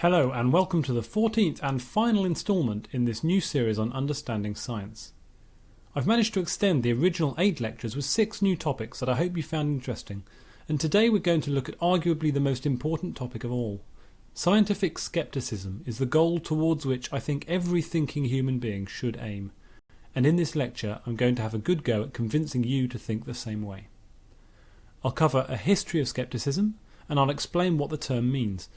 Hello and welcome to the 14th and final instalment in this new series on understanding science. I've managed to extend the original 8 lectures with 6 new topics that I hope you found interesting, and today we're going to look at arguably the most important topic of all. Scientific skepticism is the goal towards which I think every thinking human being should aim, and in this lecture I'm going to have a good go at convincing you to think the same way. I'll cover a history of skepticism, and I'll explain what the term means.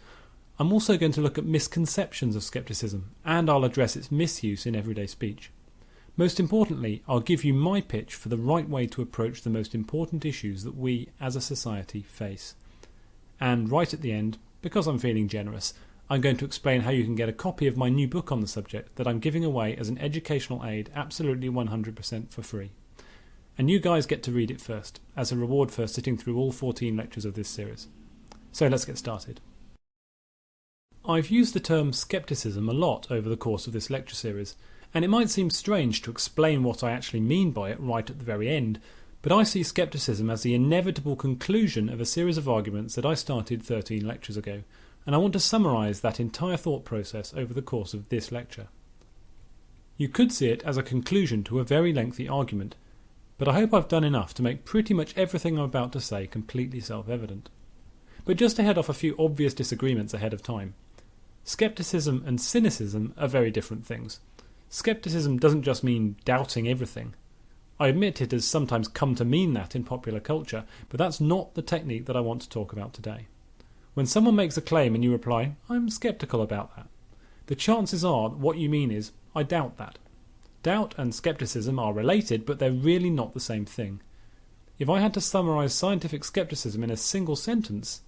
I'm also going to look at misconceptions of skepticism, and I'll address its misuse in everyday speech. Most importantly, I'll give you my pitch for the right way to approach the most important issues that we as a society face. And right at the end, because I'm feeling generous, I'm going to explain how you can get a copy of my new book on the subject that I'm giving away as an educational aid absolutely 100% for free. And you guys get to read it first, as a reward for sitting through all 14 lectures of this series. So let's get started. I've used the term skepticism a lot over the course of this lecture series, and it might seem strange to explain what I actually mean by it right at the very end, but I see skepticism as the inevitable conclusion of a series of arguments that I started 13 lectures ago, and I want to summarise that entire thought process over the course of this lecture. You could see it as a conclusion to a very lengthy argument, but I hope I've done enough to make pretty much everything I'm about to say completely self-evident. But just to head off a few obvious disagreements ahead of time. Skepticism and cynicism are very different things. Skepticism doesn't just mean doubting everything. I admit it has sometimes come to mean that in popular culture, but that's not the technique that I want to talk about today. When someone makes a claim and you reply, "I'm skeptical about that," the chances are that what you mean is, "I doubt that." Doubt and skepticism are related, but they're really not the same thing. If I had to summarise scientific skepticism in a single sentence,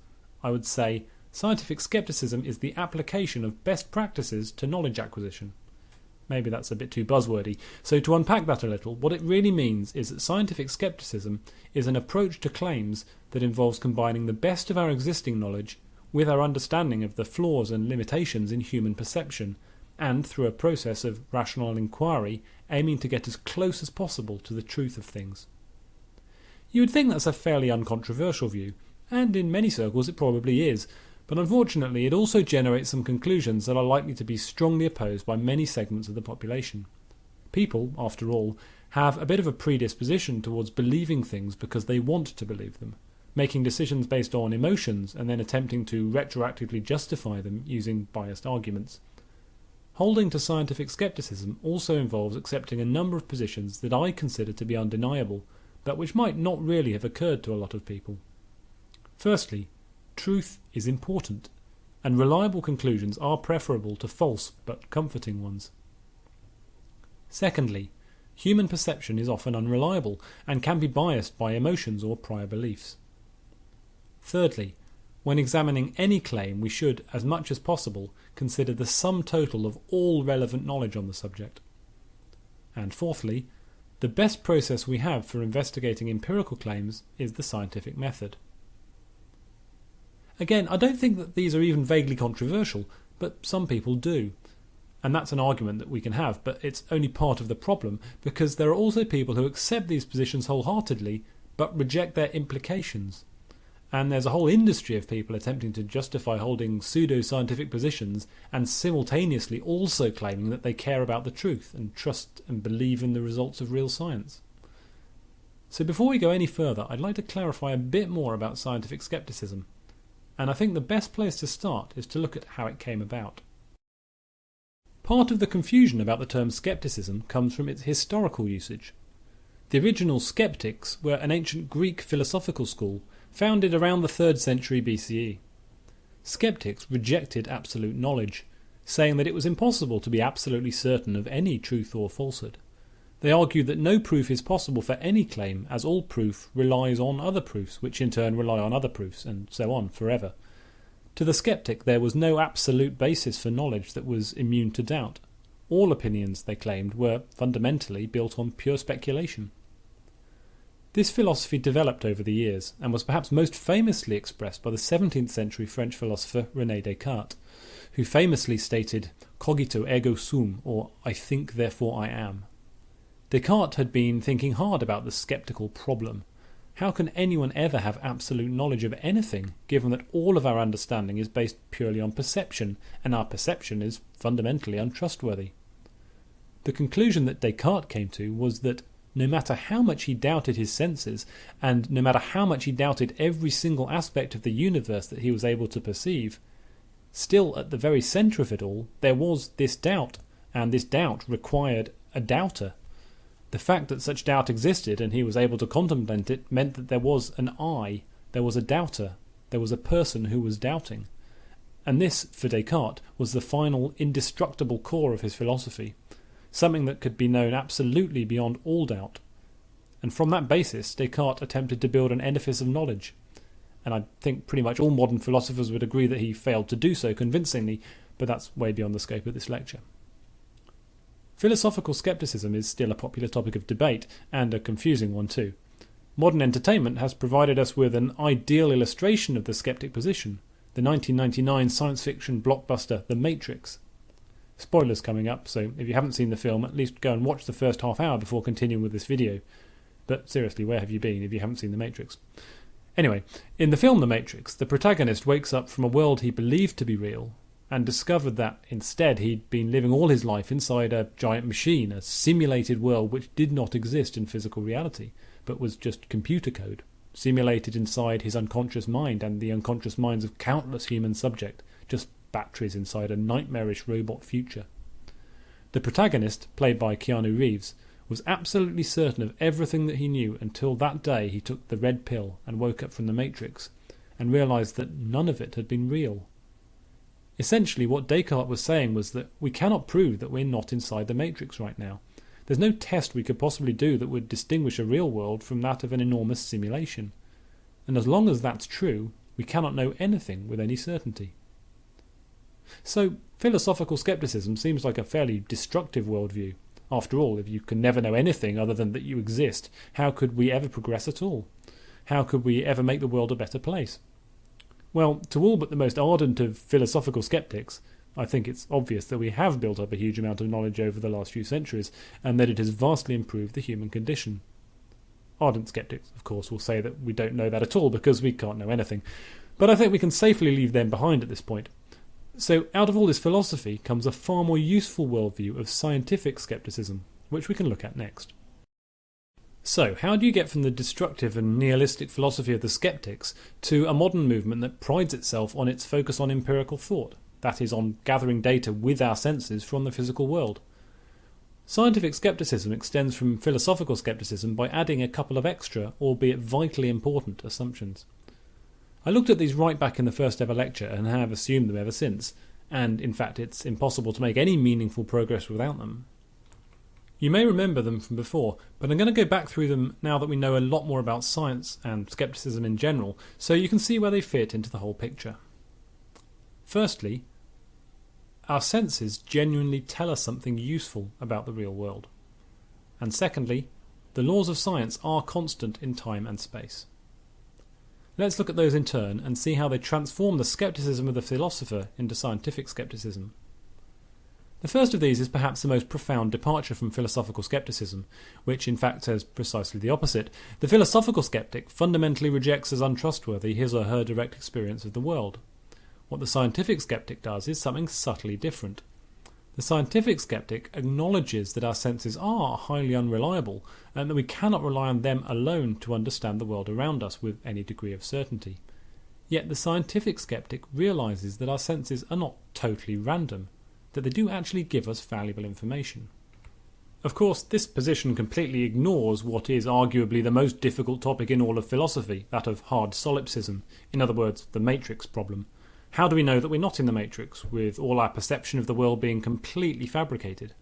I would say, scientific skepticism is the application of best practices to knowledge acquisition. Maybe that's a bit too buzzwordy, so to unpack that a little, what it really means is that scientific skepticism is an approach to claims that involves combining the best of our existing knowledge with our understanding of the flaws and limitations in human perception, and through a process of rational inquiry aiming to get as close as possible to the truth of things. You would think that's a fairly uncontroversial view, and in many circles it probably is, but unfortunately it also generates some conclusions that are likely to be strongly opposed by many segments of the population. People, after all, have a bit of a predisposition towards believing things because they want to believe them, making decisions based on emotions and then attempting to retroactively justify them using biased arguments. Holding to scientific skepticism also involves accepting a number of positions that I consider to be undeniable, but which might not really have occurred to a lot of people. Firstly, truth is important, and reliable conclusions are preferable to false but comforting ones. Secondly, human perception is often unreliable and can be biased by emotions or prior beliefs. Thirdly, when examining any claim, we should, as much as possible, consider the sum total of all relevant knowledge on the subject. And fourthly, the best process we have for investigating empirical claims is the scientific method. Again, I don't think that these are even vaguely controversial, but some people do. And that's an argument that we can have, but it's only part of the problem, because there are also people who accept these positions wholeheartedly, but reject their implications. And there's a whole industry of people attempting to justify holding pseudo-scientific positions and simultaneously also claiming that they care about the truth and trust and believe in the results of real science. So before we go any further, I'd like to clarify a bit more about scientific skepticism. And I think the best place to start is to look at how it came about. Part of the confusion about the term skepticism comes from its historical usage. The original skeptics were an ancient Greek philosophical school founded around the 3rd century BCE. Skeptics rejected absolute knowledge, saying that it was impossible to be absolutely certain of any truth or falsehood. They argued that no proof is possible for any claim, as all proof relies on other proofs, which in turn rely on other proofs, and so on forever. To the skeptic, there was no absolute basis for knowledge that was immune to doubt. All opinions, they claimed, were fundamentally built on pure speculation. This philosophy developed over the years, and was perhaps most famously expressed by the 17th century French philosopher René Descartes, who famously stated, "Cogito ergo sum," or "I think, therefore I am." Descartes had been thinking hard about the sceptical problem, How can anyone ever have absolute knowledge of anything, given that all of our understanding is based purely on perception, and our perception is fundamentally untrustworthy? The conclusion that Descartes came to was that no matter how much he doubted his senses, and no matter how much he doubted every single aspect of the universe that he was able to perceive, still at the very centre of it all there was this doubt, and this doubt required a doubter. The fact that such doubt existed and he was able to contemplate it meant that there was an I, there was a doubter, there was a person who was doubting. And this, for Descartes, was the final indestructible core of his philosophy, something that could be known absolutely beyond all doubt. And from that basis, Descartes attempted to build an edifice of knowledge. And I think pretty much all modern philosophers would agree that he failed to do so convincingly, but that's way beyond the scope of this lecture. Philosophical skepticism is still a popular topic of debate, and a confusing one too. Modern entertainment has provided us with an ideal illustration of the skeptic position, the 1999 science fiction blockbuster The Matrix. Spoilers coming up, so if you haven't seen the film, at least go and watch the first half hour before continuing with this video. But seriously, where have you been if you haven't seen The Matrix? Anyway, in the film The Matrix, the protagonist wakes up from a world he believed to be real, and discovered that instead he'd been living all his life inside a giant machine, a simulated world which did not exist in physical reality, but was just computer code, simulated inside his unconscious mind and the unconscious minds of countless human subjects, just batteries inside a nightmarish robot future. The protagonist, played by Keanu Reeves, was absolutely certain of everything that he knew until that day he took the red pill and woke up from the Matrix, and realised that none of it had been real. Essentially, what Descartes was saying was that we cannot prove that we're not inside the Matrix right now. There's no test we could possibly do that would distinguish a real world from that of an enormous simulation. And as long as that's true, we cannot know anything with any certainty. So, philosophical skepticism seems like a fairly destructive worldview. After all, if you can never know anything other than that you exist, how could we ever progress at all? How could we ever make the world a better place? Well, to all but the most ardent of philosophical skeptics, I think it's obvious that we have built up a huge amount of knowledge over the last few centuries, and that it has vastly improved the human condition. Ardent skeptics, of course, will say that we don't know that at all because we can't know anything, but I think we can safely leave them behind at this point. So out of all this philosophy comes a far more useful worldview of scientific skepticism, which we can look at next. So, how do you get from the destructive and nihilistic philosophy of the skeptics to a modern movement that prides itself on its focus on empirical thought, that is, on gathering data with our senses from the physical world? Scientific skepticism extends from philosophical skepticism by adding a couple of extra, albeit vitally important, assumptions. I looked at these right back in the first ever lecture and have assumed them ever since, and in fact it's impossible to make any meaningful progress without them. You may remember them from before, but I'm going to go back through them now that we know a lot more about science and skepticism in general, so you can see where they fit into the whole picture. Firstly, our senses genuinely tell us something useful about the real world. And secondly, the laws of science are constant in time and space. Let's look at those in turn and see how they transform the skepticism of the philosopher into scientific skepticism. The first of these is perhaps the most profound departure from philosophical skepticism, which in fact says precisely the opposite. The philosophical skeptic fundamentally rejects as untrustworthy his or her direct experience of the world. What the scientific skeptic does is something subtly different. The scientific skeptic acknowledges that our senses are highly unreliable and that we cannot rely on them alone to understand the world around us with any degree of certainty. Yet the scientific skeptic realises that our senses are not totally random, that they do actually give us valuable information. Of course, this position completely ignores what is arguably the most difficult topic in all of philosophy, that of hard solipsism, in other words, the matrix problem. How do we know that we're not in the matrix, with all our perception of the world being completely fabricated?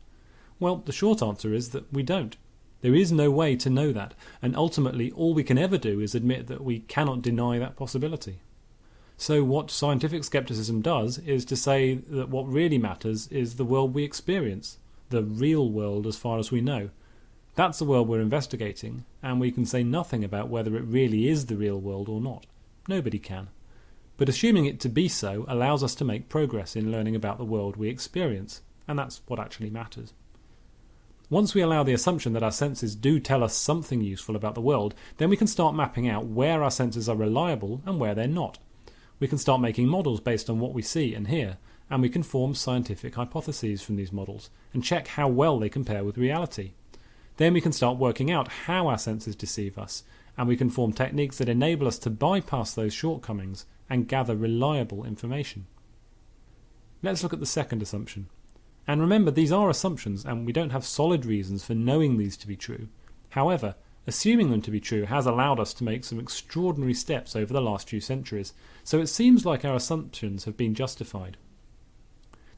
Well, the short answer is that we don't. There is no way to know that, and ultimately all we can ever do is admit that we cannot deny that possibility. So what scientific skepticism does is to say that what really matters is the world we experience, the real world as far as we know. That's the world we're investigating, and we can say nothing about whether it really is the real world or not. Nobody can. But assuming it to be so allows us to make progress in learning about the world we experience, and that's what actually matters. Once we allow the assumption that our senses do tell us something useful about the world, then we can start mapping out where our senses are reliable and where they're not. We can start making models based on what we see and hear, and we can form scientific hypotheses from these models and check how well they compare with reality. Then we can start working out how our senses deceive us, and we can form techniques that enable us to bypass those shortcomings and gather reliable information. Let's look at the second assumption. And remember, these are assumptions, and we don't have solid reasons for knowing these to be true. However, assuming them to be true has allowed us to make some extraordinary steps over the last few centuries, so it seems like our assumptions have been justified.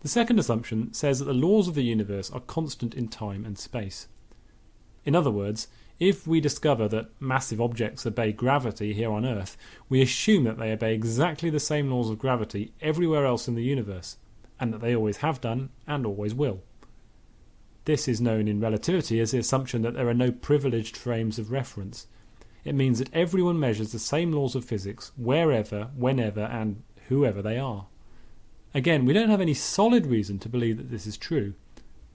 The second assumption says that the laws of the universe are constant in time and space. In other words, if we discover that massive objects obey gravity here on Earth, we assume that they obey exactly the same laws of gravity everywhere else in the universe, and that they always have done and always will. This is known in relativity as the assumption that there are no privileged frames of reference. It means that everyone measures the same laws of physics wherever, whenever, and whoever they are. Again, we don't have any solid reason to believe that this is true,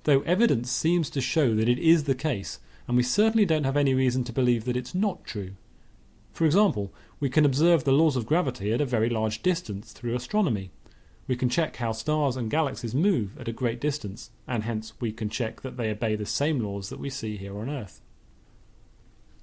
though evidence seems to show that it is the case, and we certainly don't have any reason to believe that it's not true. For example, we can observe the laws of gravity at a very large distance through astronomy. We can check how stars and galaxies move at a great distance, and hence we can check that they obey the same laws that we see here on Earth.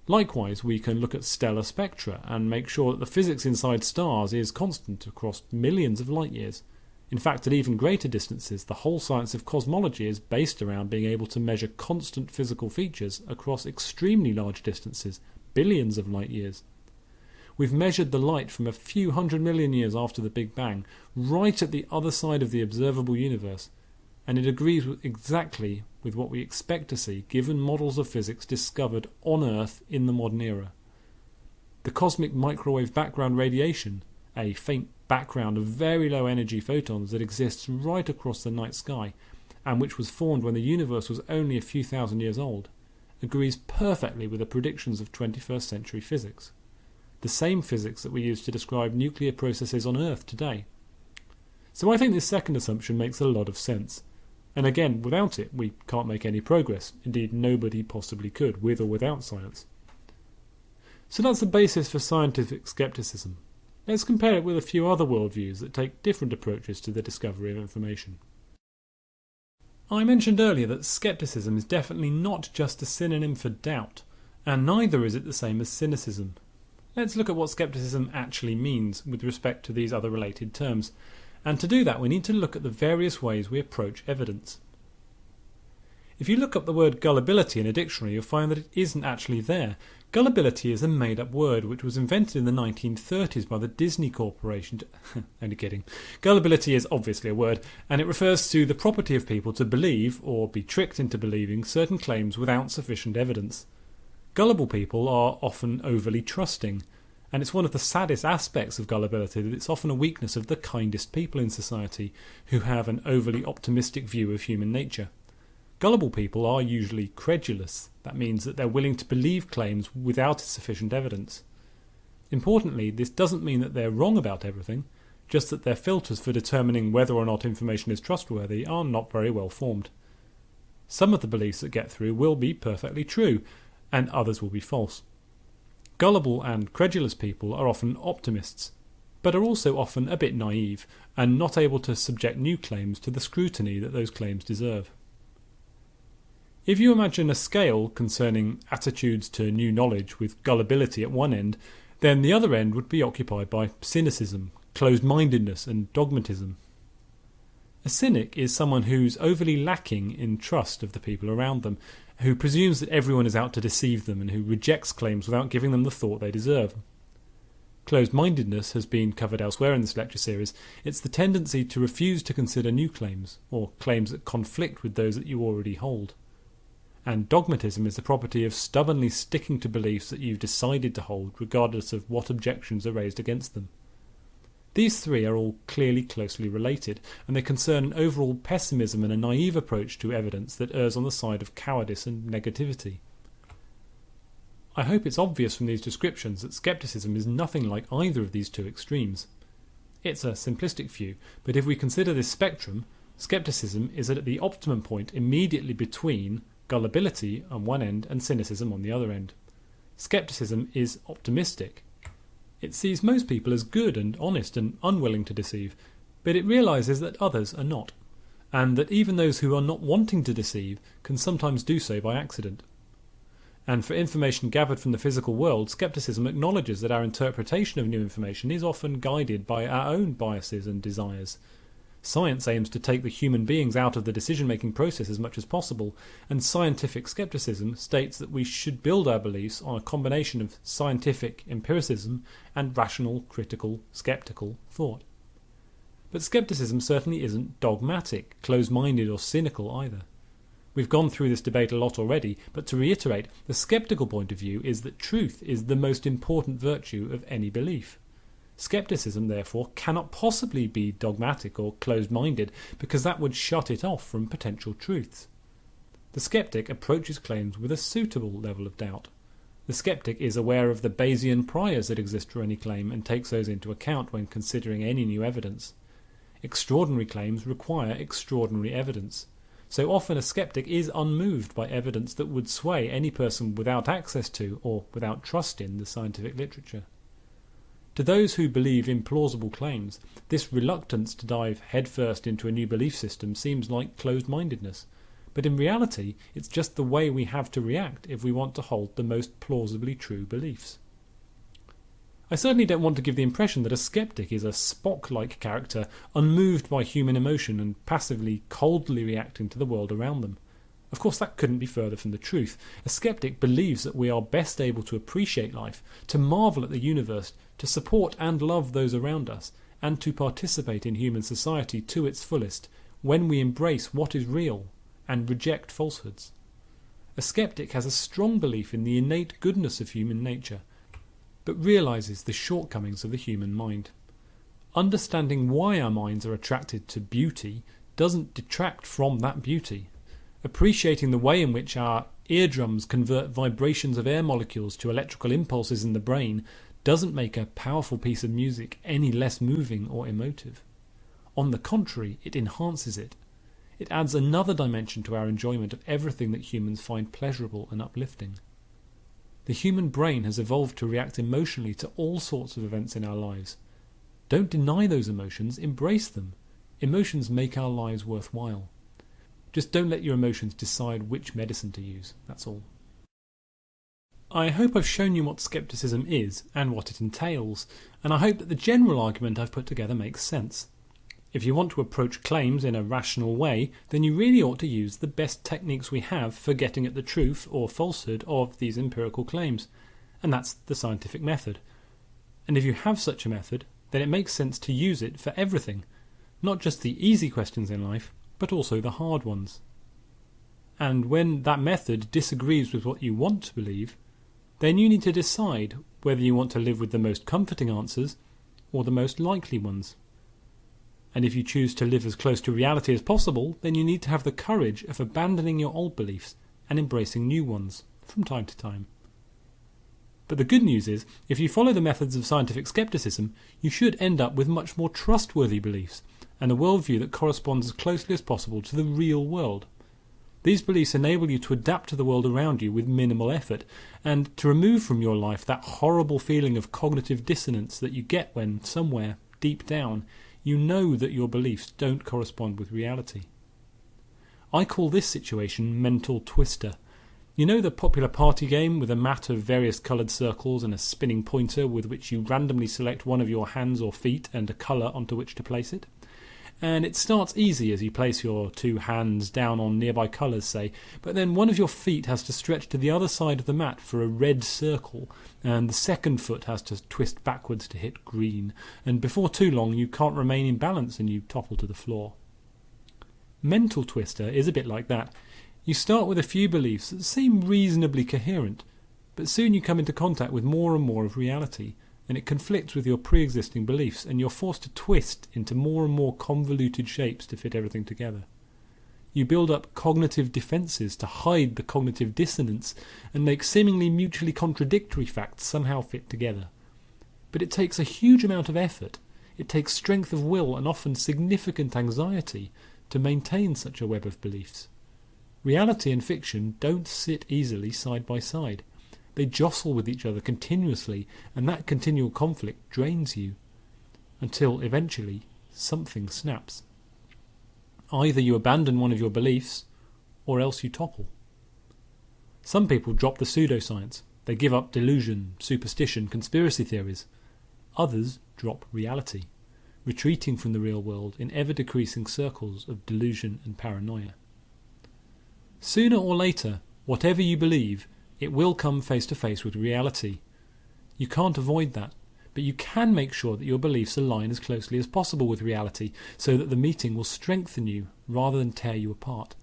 Likewise, we can look at stellar spectra and make sure that the physics inside stars is constant across millions of light years. In fact, at even greater distances, the whole science of cosmology is based around being able to measure constant physical features across extremely large distances, billions of light years. We've measured the light from a few 100 million years after the Big Bang, right at the other side of the observable universe, and it agrees exactly with what we expect to see given models of physics discovered on Earth in the modern era. The cosmic microwave background radiation, a faint background of very low energy photons that exists right across the night sky, and which was formed when the universe was only a few thousand years old, agrees perfectly with the predictions of 21st century physics. The same physics that we use to describe nuclear processes on Earth today. So I think this second assumption makes a lot of sense. And again, without it, we can't make any progress. Indeed, nobody possibly could, with or without science. So that's the basis for scientific skepticism. Let's compare it with a few other worldviews that take different approaches to the discovery of information. I mentioned earlier that skepticism is definitely not just a synonym for doubt, and neither is it the same as cynicism. Let's look at what skepticism actually means with respect to these other related terms, and to do that we need to look at the various ways we approach evidence. If you look up the word gullibility in a dictionary, you'll find that it isn't actually there. Gullibility is a made-up word which was invented in the 1930s by the Disney Corporation. Only kidding. Gullibility is obviously a word, and it refers to the property of people to believe, or be tricked into believing, certain claims without sufficient evidence. Gullible people are often overly trusting, and it's one of the saddest aspects of gullibility that it's often a weakness of the kindest people in society who have an overly optimistic view of human nature. Gullible people are usually credulous. That means that they're willing to believe claims without sufficient evidence. Importantly, this doesn't mean that they're wrong about everything, just that their filters for determining whether or not information is trustworthy are not very well formed. Some of the beliefs that get through will be perfectly true, and others will be false. Gullible and credulous people are often optimists, but are also often a bit naive, and not able to subject new claims to the scrutiny that those claims deserve. If you imagine a scale concerning attitudes to new knowledge with gullibility at one end, then the other end would be occupied by cynicism, closed-mindedness and dogmatism. A cynic is someone who's overly lacking in trust of the people around them, who presumes that everyone is out to deceive them and who rejects claims without giving them the thought they deserve. Closed-mindedness has been covered elsewhere in this lecture series. It's the tendency to refuse to consider new claims, or claims that conflict with those that you already hold. And dogmatism is the property of stubbornly sticking to beliefs that you've decided to hold regardless of what objections are raised against them. These three are all clearly closely related, and they concern an overall pessimism and a naive approach to evidence that errs on the side of cowardice and negativity. I hope it's obvious from these descriptions that skepticism is nothing like either of these two extremes. It's a simplistic view, but if we consider this spectrum, skepticism is at the optimum point immediately between gullibility on one end and cynicism on the other end. Skepticism is optimistic. It sees most people as good and honest and unwilling to deceive, but it realises that others are not, and that even those who are not wanting to deceive can sometimes do so by accident. And for information gathered from the physical world, skepticism acknowledges that our interpretation of new information is often guided by our own biases and desires. Science aims to take the human beings out of the decision-making process as much as possible, and scientific skepticism states that we should build our beliefs on a combination of scientific empiricism and rational, critical, skeptical thought. But skepticism certainly isn't dogmatic, closed-minded or cynical either. We've gone through this debate a lot already, but to reiterate, the skeptical point of view is that truth is the most important virtue of any belief. Skepticism, therefore, cannot possibly be dogmatic or closed-minded, because that would shut it off from potential truths. The skeptic approaches claims with a suitable level of doubt. The skeptic is aware of the Bayesian priors that exist for any claim and takes those into account when considering any new evidence. Extraordinary claims require extraordinary evidence. So often a skeptic is unmoved by evidence that would sway any person without access to or without trust in the scientific literature. To those who believe implausible claims, this reluctance to dive headfirst into a new belief system seems like closed-mindedness, but in reality it's just the way we have to react if we want to hold the most plausibly true beliefs. I certainly don't want to give the impression that a skeptic is a Spock-like character, unmoved by human emotion and passively, coldly reacting to the world around them. Of course, that couldn't be further from the truth. A skeptic believes that we are best able to appreciate life, to marvel at the universe, to support and love those around us, and to participate in human society to its fullest, when we embrace what is real and reject falsehoods. A skeptic has a strong belief in the innate goodness of human nature, but realises the shortcomings of the human mind. Understanding why our minds are attracted to beauty doesn't detract from that beauty. Appreciating the way in which our eardrums convert vibrations of air molecules to electrical impulses in the brain doesn't make a powerful piece of music any less moving or emotive. On the contrary, it enhances it. It adds another dimension to our enjoyment of everything that humans find pleasurable and uplifting. The human brain has evolved to react emotionally to all sorts of events in our lives. Don't deny those emotions, embrace them. Emotions make our lives worthwhile. Just don't let your emotions decide which medicine to use, that's all. I hope I've shown you what skepticism is and what it entails, and I hope that the general argument I've put together makes sense. If you want to approach claims in a rational way, then you really ought to use the best techniques we have for getting at the truth or falsehood of these empirical claims, and that's the scientific method. And if you have such a method, then it makes sense to use it for everything, not just the easy questions in life, but also the hard ones. And when that method disagrees with what you want to believe, then you need to decide whether you want to live with the most comforting answers or the most likely ones. And if you choose to live as close to reality as possible, then you need to have the courage of abandoning your old beliefs and embracing new ones from time to time. But the good news is, if you follow the methods of scientific skepticism, you should end up with much more trustworthy beliefs and a worldview that corresponds as closely as possible to the real world. These beliefs enable you to adapt to the world around you with minimal effort, and to remove from your life that horrible feeling of cognitive dissonance that you get when, somewhere, deep down, you know that your beliefs don't correspond with reality. I call this situation mental twister. You know the popular party game with a mat of various coloured circles and a spinning pointer with which you randomly select one of your hands or feet and a colour onto which to place it? And it starts easy as you place your two hands down on nearby colours, say, but then one of your feet has to stretch to the other side of the mat for a red circle, and the second foot has to twist backwards to hit green, and before too long you can't remain in balance and you topple to the floor. Mental twister is a bit like that. You start with a few beliefs that seem reasonably coherent, but soon you come into contact with more and more of reality, and it conflicts with your pre-existing beliefs, and you're forced to twist into more and more convoluted shapes to fit everything together. You build up cognitive defences to hide the cognitive dissonance and make seemingly mutually contradictory facts somehow fit together. But it takes a huge amount of effort, it takes strength of will and often significant anxiety to maintain such a web of beliefs. Reality and fiction don't sit easily side by side. They jostle with each other continuously, and that continual conflict drains you, until eventually something snaps. Either you abandon one of your beliefs, or else you topple. Some people drop the pseudoscience. They give up delusion, superstition, conspiracy theories. Others drop reality, retreating from the real world in ever-decreasing circles of delusion and paranoia. Sooner or later, whatever you believe, it will come face to face with reality. You can't avoid that, but you can make sure that your beliefs align as closely as possible with reality, so that the meeting will strengthen you rather than tear you apart.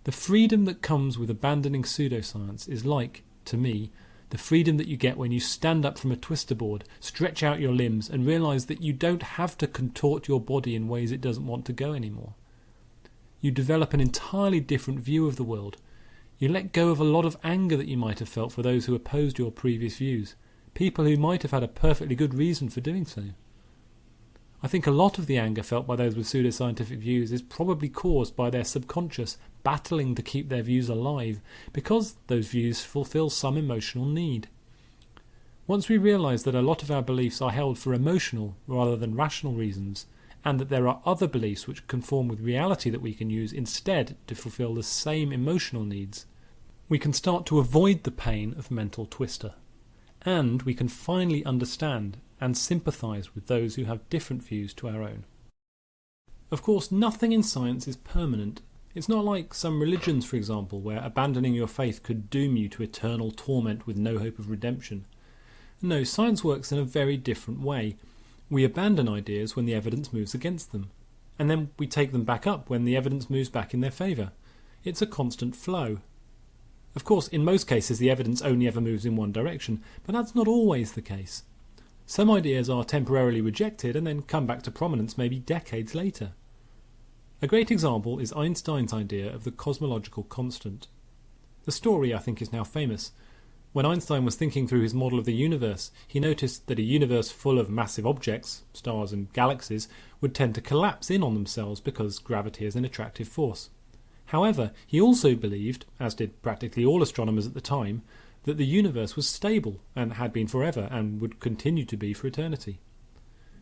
The freedom that comes with abandoning pseudoscience is like, to me, the freedom that you get when you stand up from a twister board, stretch out your limbs, and realise that you don't have to contort your body in ways it doesn't want to go anymore. You develop an entirely different view of the world. You let go of a lot of anger that you might have felt for those who opposed your previous views, people who might have had a perfectly good reason for doing so. I think a lot of the anger felt by those with pseudoscientific views is probably caused by their subconscious battling to keep their views alive, because those views fulfill some emotional need. Once we realise that a lot of our beliefs are held for emotional rather than rational reasons, and that there are other beliefs which conform with reality that we can use instead to fulfill the same emotional needs, we can start to avoid the pain of mental twister, and we can finally understand and sympathise with those who have different views to our own. Of course, nothing in science is permanent. It's not like some religions, for example, where abandoning your faith could doom you to eternal torment with no hope of redemption. No, science works in a very different way. We abandon ideas when the evidence moves against them, and then we take them back up when the evidence moves back in their favour. It's a constant flow. Of course, in most cases the evidence only ever moves in one direction, but that's not always the case. Some ideas are temporarily rejected and then come back to prominence maybe decades later. A great example is Einstein's idea of the cosmological constant. The story, I think, is now famous. When Einstein was thinking through his model of the universe, he noticed that a universe full of massive objects, stars and galaxies, would tend to collapse in on themselves because gravity is an attractive force. However, he also believed, as did practically all astronomers at the time, that the universe was stable and had been forever and would continue to be for eternity.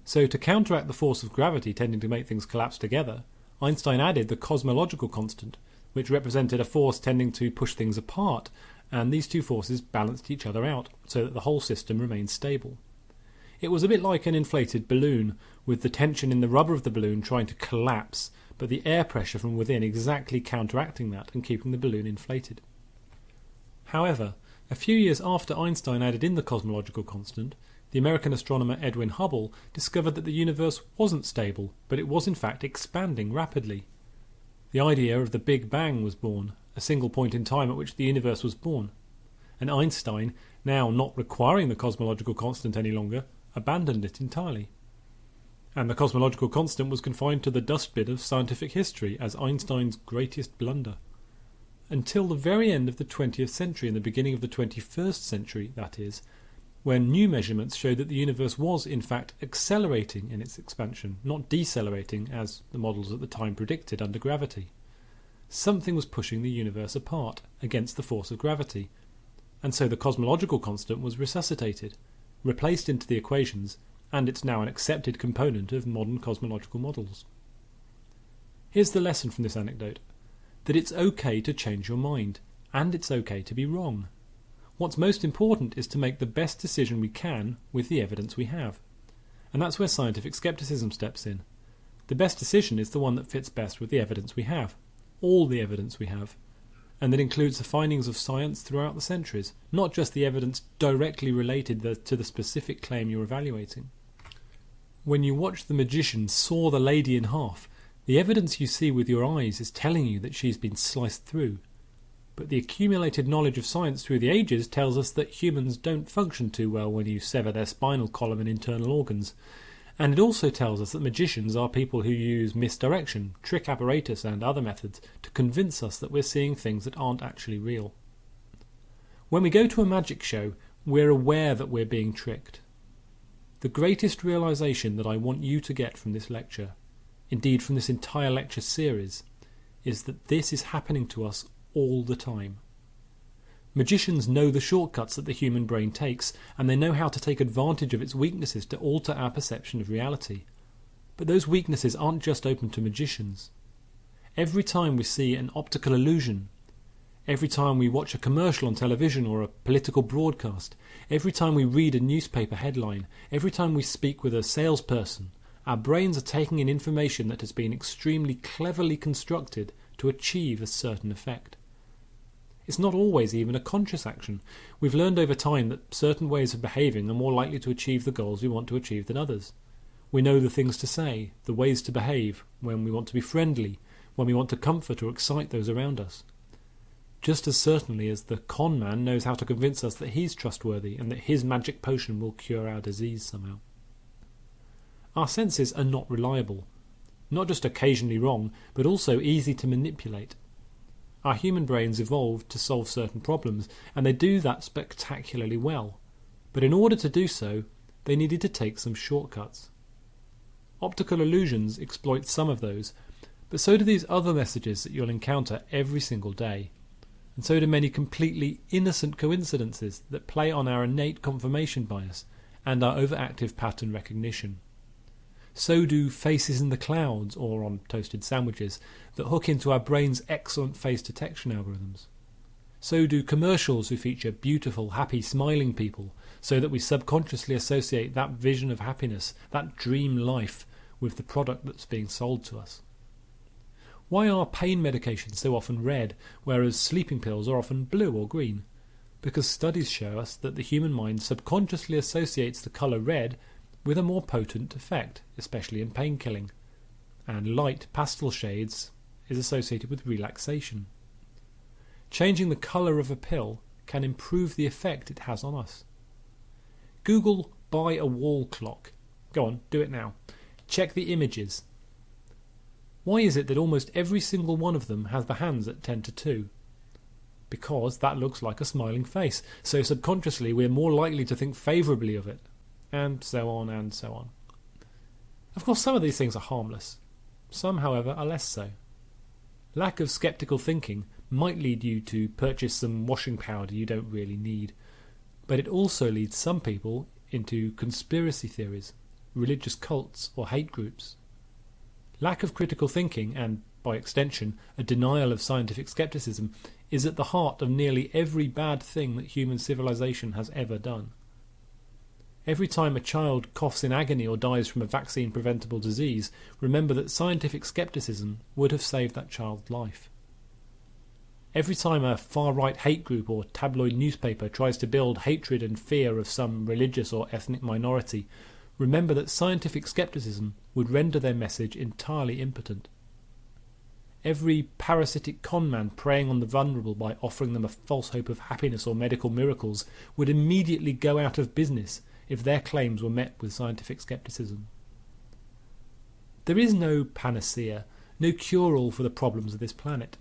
So to counteract the force of gravity tending to make things collapse together, Einstein added the cosmological constant, which represented a force tending to push things apart, and these two forces balanced each other out so that the whole system remained stable. It was a bit like an inflated balloon, with the tension in the rubber of the balloon trying to collapse, but the air pressure from within exactly counteracting that and keeping the balloon inflated. However, a few years after Einstein added in the cosmological constant, the American astronomer Edwin Hubble discovered that the universe wasn't stable, but it was in fact expanding rapidly. The idea of the Big Bang was born, a single point in time at which the universe was born. And Einstein, now not requiring the cosmological constant any longer, abandoned it entirely. And the cosmological constant was confined to the dustbin of scientific history as Einstein's greatest blunder. Until the very end of the 20th century and the beginning of the 21st century, that is, when new measurements showed that the universe was, in fact, accelerating in its expansion, not decelerating as the models at the time predicted under gravity. Something was pushing the universe apart against the force of gravity, and so the cosmological constant was resuscitated, replaced into the equations, and it's now an accepted component of modern cosmological models. Here's the lesson from this anecdote: that it's okay to change your mind, and it's okay to be wrong. What's most important is to make the best decision we can with the evidence we have. And that's where scientific skepticism steps in. The best decision is the one that fits best with the evidence we have, all the evidence we have, and that includes the findings of science throughout the centuries, not just the evidence directly related to the specific claim you're evaluating. When you watch the magician saw the lady in half, the evidence you see with your eyes is telling you that she's been sliced through. But the accumulated knowledge of science through the ages tells us that humans don't function too well when you sever their spinal column and internal organs. And it also tells us that magicians are people who use misdirection, trick apparatus and other methods to convince us that we're seeing things that aren't actually real. When we go to a magic show, we're aware that we're being tricked. The greatest realization that I want you to get from this lecture, indeed from this entire lecture series, is that this is happening to us all the time. Magicians know the shortcuts that the human brain takes, and they know how to take advantage of its weaknesses to alter our perception of reality. But those weaknesses aren't just open to magicians. Every time we see an optical illusion, every time we watch a commercial on television or a political broadcast, every time we read a newspaper headline, every time we speak with a salesperson, our brains are taking in information that has been extremely cleverly constructed to achieve a certain effect. It's not always even a conscious action. We've learned over time that certain ways of behaving are more likely to achieve the goals we want to achieve than others. We know the things to say, the ways to behave, when we want to be friendly, when we want to comfort or excite those around us. Just as certainly as the con man knows how to convince us that he's trustworthy and that his magic potion will cure our disease somehow. Our senses are not reliable, not just occasionally wrong, but also easy to manipulate. Our human brains evolved to solve certain problems, and they do that spectacularly well. But in order to do so, they needed to take some shortcuts. Optical illusions exploit some of those, but so do these other messages that you'll encounter every single day. And so do many completely innocent coincidences that play on our innate confirmation bias and our overactive pattern recognition. So do faces in the clouds or on toasted sandwiches that hook into our brain's excellent face detection algorithms. So do commercials who feature beautiful, happy, smiling people, so that we subconsciously associate that vision of happiness, that dream life, with the product that's being sold to us. Why are pain medications so often red, whereas sleeping pills are often blue or green? Because studies show us that the human mind subconsciously associates the colour red with a more potent effect, especially in painkilling, and light pastel shades is associated with relaxation. Changing the colour of a pill can improve the effect it has on us. Google buy a wall clock. Go on, do it now. Check the images. Why is it that almost every single one of them has the hands at 10 to 2? Because that looks like a smiling face, so subconsciously we're more likely to think favourably of it, and so on and so on. Of course, some of these things are harmless. Some, however, are less so. Lack of sceptical thinking might lead you to purchase some washing powder you don't really need, but it also leads some people into conspiracy theories, religious cults or hate groups. Lack of critical thinking, and by extension a denial of scientific skepticism, is at the heart of nearly every bad thing that human civilization has ever done. Every time a child coughs in agony or dies from a vaccine-preventable disease, remember that scientific skepticism would have saved that child's life. Every time a far-right hate group or tabloid newspaper tries to build hatred and fear of some religious or ethnic minority, remember that scientific skepticism would render their message entirely impotent. Every parasitic conman preying on the vulnerable by offering them a false hope of happiness or medical miracles would immediately go out of business if their claims were met with scientific skepticism. There is no panacea, no cure-all for the problems of this planet.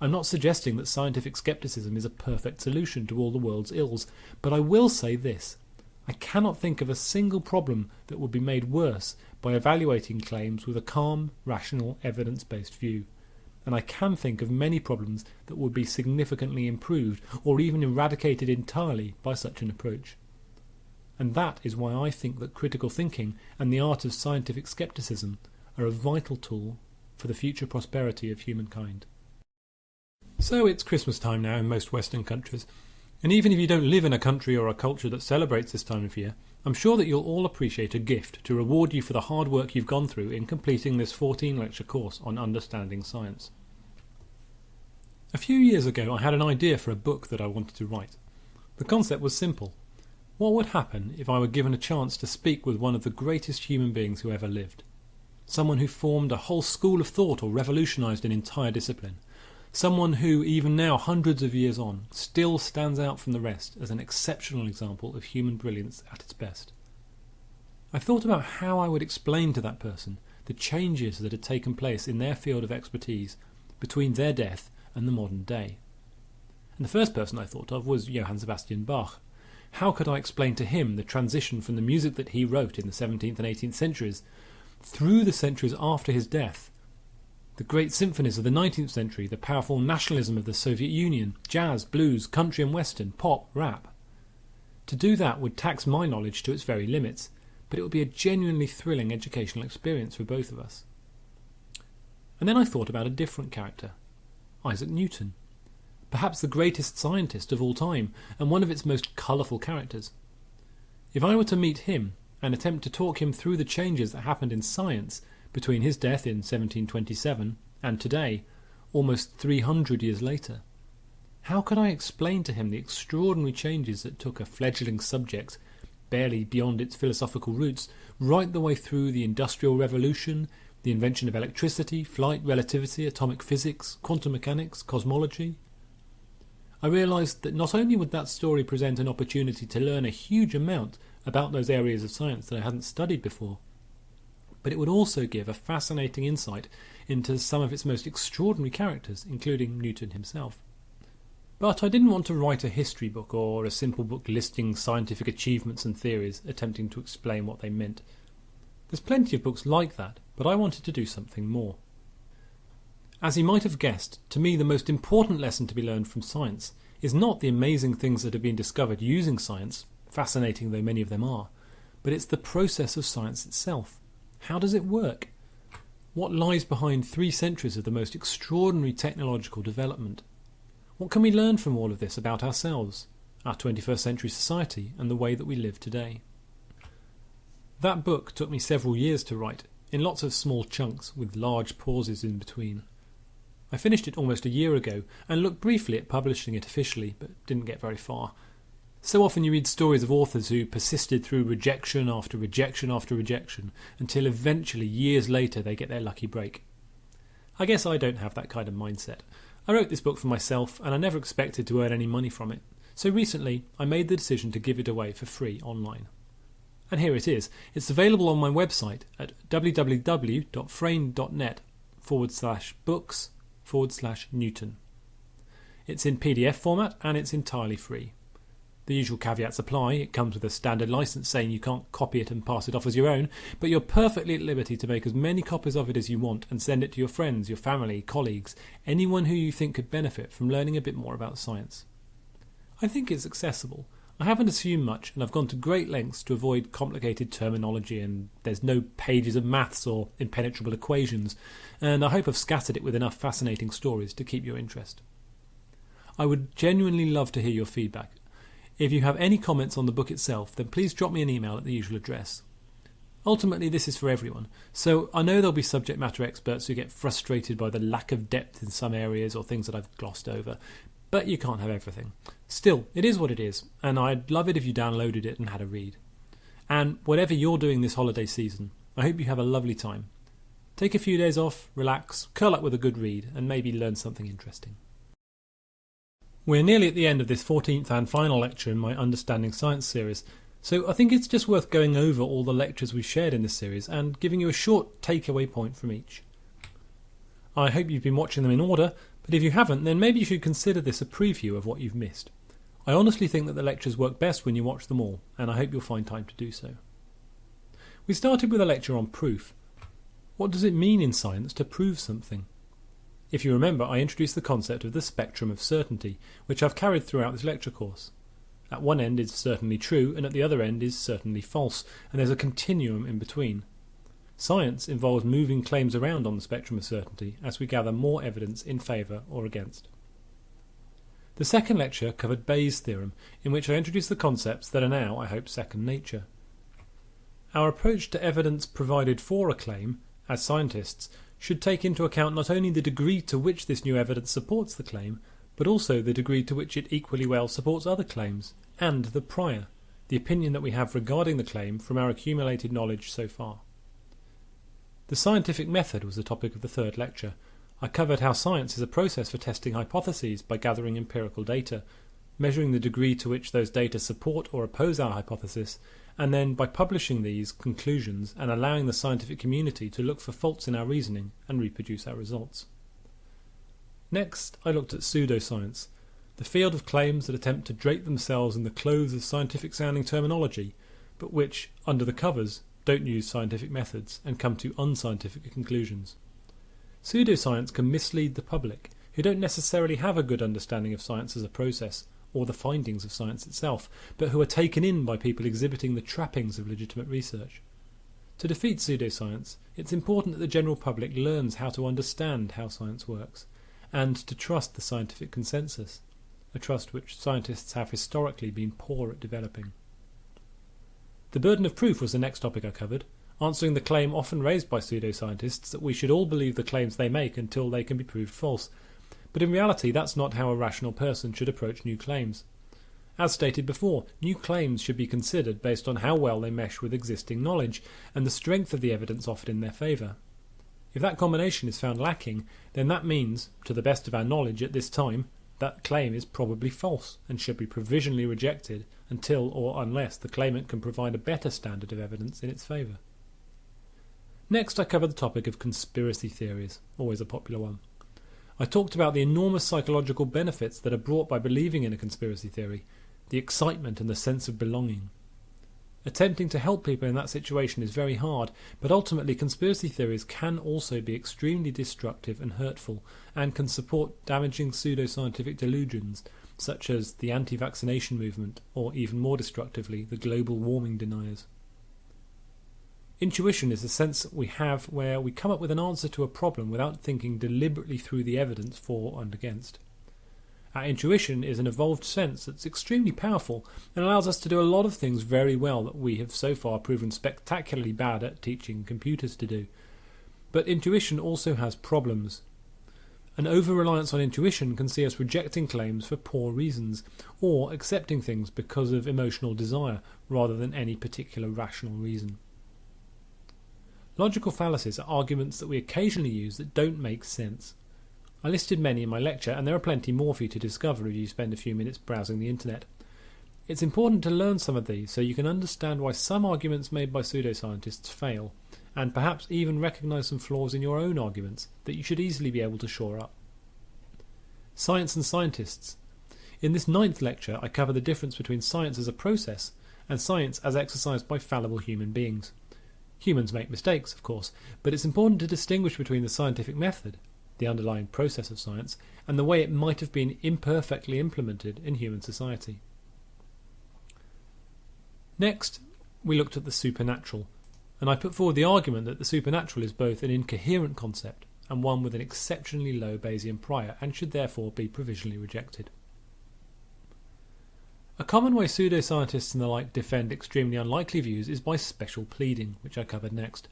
I'm not suggesting that scientific skepticism is a perfect solution to all the world's ills, but I will say this. I cannot think of a single problem that would be made worse by evaluating claims with a calm, rational, evidence-based view. And I can think of many problems that would be significantly improved or even eradicated entirely by such an approach. And that is why I think that critical thinking and the art of scientific skepticism are a vital tool for the future prosperity of humankind. So it's Christmas time now in most Western countries, and even if you don't live in a country or a culture that celebrates this time of year, I'm sure that you'll all appreciate a gift to reward you for the hard work you've gone through in completing this 14-lecture course on understanding science. A few years ago I had an idea for a book that I wanted to write. The concept was simple. What would happen if I were given a chance to speak with one of the greatest human beings who ever lived? Someone who formed a whole school of thought or revolutionised an entire discipline. Someone who, even now, hundreds of years on, still stands out from the rest as an exceptional example of human brilliance at its best. I thought about how I would explain to that person the changes that had taken place in their field of expertise between their death and the modern day. And the first person I thought of was Johann Sebastian Bach. How could I explain to him the transition from the music that he wrote in the 17th and 18th centuries through the centuries after his death, the great symphonies of the 19th century, the powerful nationalism of the Soviet Union, jazz, blues, country and western, pop, rap. To do that would tax my knowledge to its very limits, but it would be a genuinely thrilling educational experience for both of us. And then I thought about a different character, Isaac Newton, perhaps the greatest scientist of all time and one of its most colourful characters. If I were to meet him and attempt to talk him through the changes that happened in science between his death in 1727 and today, almost 300 years later, how could I explain to him the extraordinary changes that took a fledgling subject, barely beyond its philosophical roots, right the way through the Industrial Revolution, the invention of electricity, flight, relativity, atomic physics, quantum mechanics, cosmology? I realised that not only would that story present an opportunity to learn a huge amount about those areas of science that I hadn't studied before, but it would also give a fascinating insight into some of its most extraordinary characters, including Newton himself. But I didn't want to write a history book or a simple book listing scientific achievements and theories, attempting to explain what they meant. There's plenty of books like that, but I wanted to do something more. As you might have guessed, to me the most important lesson to be learned from science is not the amazing things that have been discovered using science, fascinating though many of them are, but it's the process of science itself. How does it work? What lies behind 3 centuries of the most extraordinary technological development? What can we learn from all of this about ourselves, our 21st century society, and the way that we live today? That book took me several years to write, in lots of small chunks with large pauses in between. I finished it almost a year ago and looked briefly at publishing it officially, but didn't get very far. So often you read stories of authors who persisted through rejection after rejection after rejection until eventually, years later, they get their lucky break. I guess I don't have that kind of mindset. I wrote this book for myself and I never expected to earn any money from it. So recently I made the decision to give it away for free online. And here it is. It's available on my website at www.frayn.net/books/Newton. It's in PDF format and it's entirely free. The usual caveats apply. It comes with a standard license saying you can't copy it and pass it off as your own, but you're perfectly at liberty to make as many copies of it as you want and send it to your friends, your family, colleagues, anyone who you think could benefit from learning a bit more about science. I think it's accessible. I haven't assumed much, and I've gone to great lengths to avoid complicated terminology, and there's no pages of maths or impenetrable equations, and I hope I've scattered it with enough fascinating stories to keep your interest. I would genuinely love to hear your feedback. If you have any comments on the book itself, then please drop me an email at the usual address. Ultimately, this is for everyone, so I know there'll be subject matter experts who get frustrated by the lack of depth in some areas or things that I've glossed over, but you can't have everything. Still, it is what it is, and I'd love it if you downloaded it and had a read. And whatever you're doing this holiday season, I hope you have a lovely time. Take a few days off, relax, curl up with a good read, and maybe learn something interesting. We're nearly at the end of this 14th and final lecture in my Understanding Science series, so I think it's just worth going over all the lectures we've shared in this series and giving you a short takeaway point from each. I hope you've been watching them in order, but if you haven't, then maybe you should consider this a preview of what you've missed. I honestly think that the lectures work best when you watch them all, and I hope you'll find time to do so. We started with a lecture on proof. What does it mean in science to prove something? If you remember, I introduced the concept of the spectrum of certainty, which I've carried throughout this lecture course. At one end is certainly true, and at the other end is certainly false, and there's a continuum in between. Science involves moving claims around on the spectrum of certainty as we gather more evidence in favour or against. The second lecture covered Bayes' theorem, in which I introduced the concepts that are now, I hope, second nature. Our approach to evidence provided for a claim, as scientists, should take into account not only the degree to which this new evidence supports the claim, but also the degree to which it equally well supports other claims, and the prior, the opinion that we have regarding the claim from our accumulated knowledge so far. The scientific method was the topic of the third lecture. I covered how science is a process for testing hypotheses by gathering empirical data, measuring the degree to which those data support or oppose our hypothesis, and then by publishing these conclusions and allowing the scientific community to look for faults in our reasoning and reproduce our results. Next, I looked at pseudoscience, the field of claims that attempt to drape themselves in the clothes of scientific-sounding terminology, but which, under the covers, don't use scientific methods and come to unscientific conclusions. Pseudoscience can mislead the public, who don't necessarily have a good understanding of science as a process, or the findings of science itself, but who are taken in by people exhibiting the trappings of legitimate research. To defeat pseudoscience, it's important that the general public learns how to understand how science works, and to trust the scientific consensus, a trust which scientists have historically been poor at developing. The burden of proof was the next topic I covered, answering the claim often raised by pseudoscientists that we should all believe the claims they make until they can be proved false. But in reality, that's not how a rational person should approach new claims. As stated before, new claims should be considered based on how well they mesh with existing knowledge and the strength of the evidence offered in their favour. If that combination is found lacking, then that means, to the best of our knowledge at this time, that claim is probably false and should be provisionally rejected until or unless the claimant can provide a better standard of evidence in its favour. Next, I covered the topic of conspiracy theories, always a popular one. I talked about the enormous psychological benefits that are brought by believing in a conspiracy theory, the excitement and the sense of belonging. Attempting to help people in that situation is very hard, but ultimately conspiracy theories can also be extremely destructive and hurtful, and can support damaging pseudoscientific delusions, such as the anti-vaccination movement, or even more destructively, the global warming deniers. Intuition is the sense that we have where we come up with an answer to a problem without thinking deliberately through the evidence for and against. Our intuition is an evolved sense that's extremely powerful and allows us to do a lot of things very well that we have so far proven spectacularly bad at teaching computers to do. But intuition also has problems. An over-reliance on intuition can see us rejecting claims for poor reasons, or accepting things because of emotional desire rather than any particular rational reason. Logical fallacies are arguments that we occasionally use that don't make sense. I listed many in my lecture, and there are plenty more for you to discover if you spend a few minutes browsing the internet. It's important to learn some of these so you can understand why some arguments made by pseudoscientists fail, and perhaps even recognise some flaws in your own arguments that you should easily be able to shore up. Science and scientists. In this 9th lecture, I cover the difference between science as a process and science as exercised by fallible human beings. Humans make mistakes, of course, but it's important to distinguish between the scientific method, the underlying process of science, and the way it might have been imperfectly implemented in human society. Next, we looked at the supernatural, and I put forward the argument that the supernatural is both an incoherent concept and one with an exceptionally low Bayesian prior, and should therefore be provisionally rejected. A common way pseudoscientists and the like defend extremely unlikely views is by special pleading, which I covered next.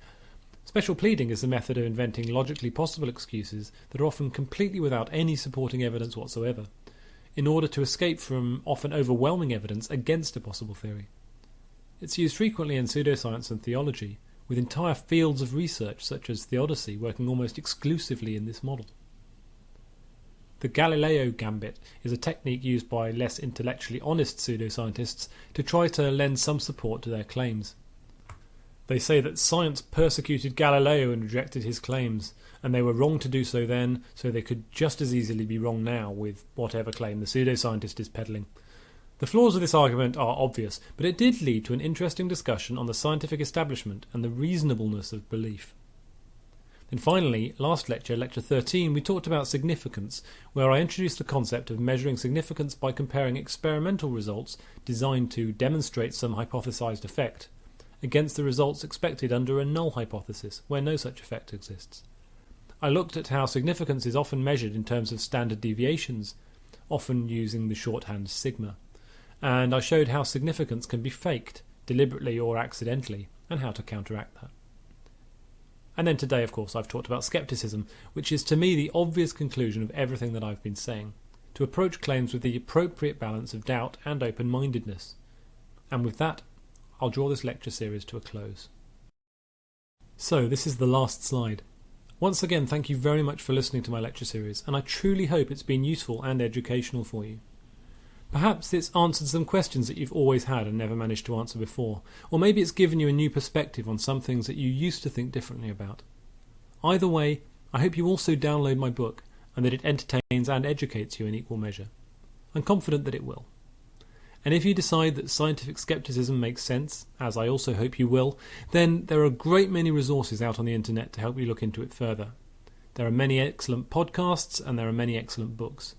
Special pleading is the method of inventing logically possible excuses that are often completely without any supporting evidence whatsoever, in order to escape from often overwhelming evidence against a possible theory. It's used frequently in pseudoscience and theology, with entire fields of research such as theodicy working almost exclusively in this model. The Galileo gambit is a technique used by less intellectually honest pseudoscientists to try to lend some support to their claims. They say that science persecuted Galileo and rejected his claims, and they were wrong to do so then, so they could just as easily be wrong now with whatever claim the pseudoscientist is peddling. The flaws of this argument are obvious, but it did lead to an interesting discussion on the scientific establishment and the reasonableness of belief. Then finally, last lecture, lecture 13, we talked about significance, where I introduced the concept of measuring significance by comparing experimental results designed to demonstrate some hypothesized effect against the results expected under a null hypothesis, where no such effect exists. I looked at how significance is often measured in terms of standard deviations, often using the shorthand sigma, and I showed how significance can be faked, deliberately or accidentally, and how to counteract that. And then today, of course, I've talked about skepticism, which is to me the obvious conclusion of everything that I've been saying, to approach claims with the appropriate balance of doubt and open-mindedness. And with that, I'll draw this lecture series to a close. So, this is the last slide. Once again, thank you very much for listening to my lecture series, and I truly hope it's been useful and educational for you. Perhaps it's answered some questions that you've always had and never managed to answer before, or maybe it's given you a new perspective on some things that you used to think differently about. Either way, I hope you also download my book and that it entertains and educates you in equal measure. I'm confident that it will. And if you decide that scientific skepticism makes sense, as I also hope you will, then there are a great many resources out on the internet to help you look into it further. There are many excellent podcasts and there are many excellent books.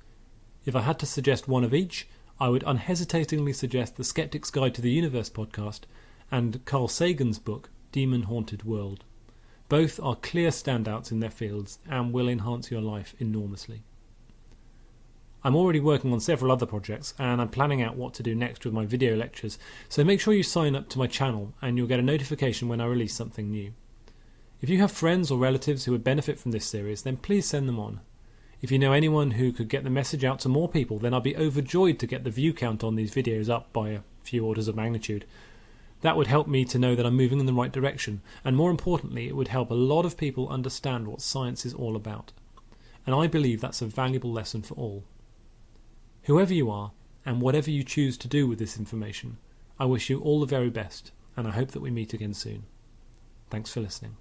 If I had to suggest one of each, I would unhesitatingly suggest The Skeptic's Guide to the Universe podcast and Carl Sagan's book, Demon Haunted World. Both are clear standouts in their fields and will enhance your life enormously. I'm already working on several other projects and I'm planning out what to do next with my video lectures, so make sure you sign up to my channel and you'll get a notification when I release something new. If you have friends or relatives who would benefit from this series, then please send them on. If you know anyone who could get the message out to more people, then I'll be overjoyed to get the view count on these videos up by a few orders of magnitude. That would help me to know that I'm moving in the right direction, and more importantly, it would help a lot of people understand what science is all about. And I believe that's a valuable lesson for all. Whoever you are, and whatever you choose to do with this information, I wish you all the very best, and I hope that we meet again soon. Thanks for listening.